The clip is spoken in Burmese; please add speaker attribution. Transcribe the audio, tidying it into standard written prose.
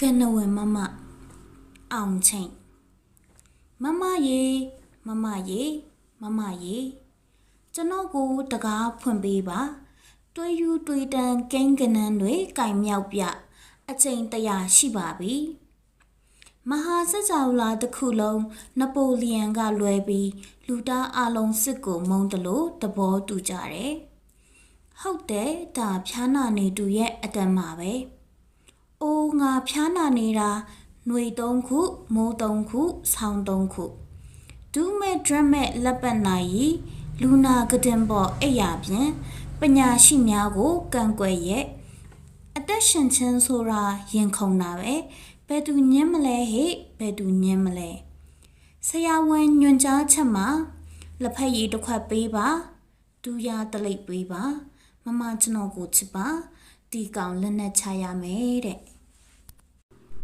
Speaker 1: ကနဝမမအောင်ချင်းမမရေမမရေမမရေကျွန်တော်ကိုတကားဖွင့်ပေးပါတွေးယူတွေးတန်ကိန်းကနန်းတွေကင်မြောက်ပြအချိန်100ရှိပါပြီမဟာစကြာဝဠာတစ်ခုလုံးနပိုလီယံကလွဲပြီးလူသားအလုံးစစ်ကိုမုန်းတယ်လို့သဘောတူကြတယ်ဟုတ်တယ်ဒါဖျားနာနေသူရဲ့အတန်မှာပဲအိုးငါဖျားနာနေတာຫນွေ3ခုမိုး3ခုဆောင်း3ခုဒူးမဲ့ဒရက်မဲ့လက်ပတ်နိုင်လူနာကတင်ပေါ်အိယာပြင်ပညာရှိများကိုကန့်ကွက်ရဲ့အသက်ရှင်ချင်းဆိုတာရင်ခုန်တာပဲဘယ်သူညင်းမလဲဟဲ့ဘယ်သူညင်းမလဲဆရာဝန်ညွှန်ကြားချက်မှာလက်ဖက်ရည်တစ်ခွက်ပေးပါဒူးရတလိပ်ပေးပါမမကျွန်တော်ကိုချစ်ပါဒီကောင်လက်နဲ့ချရမယ်တဲ့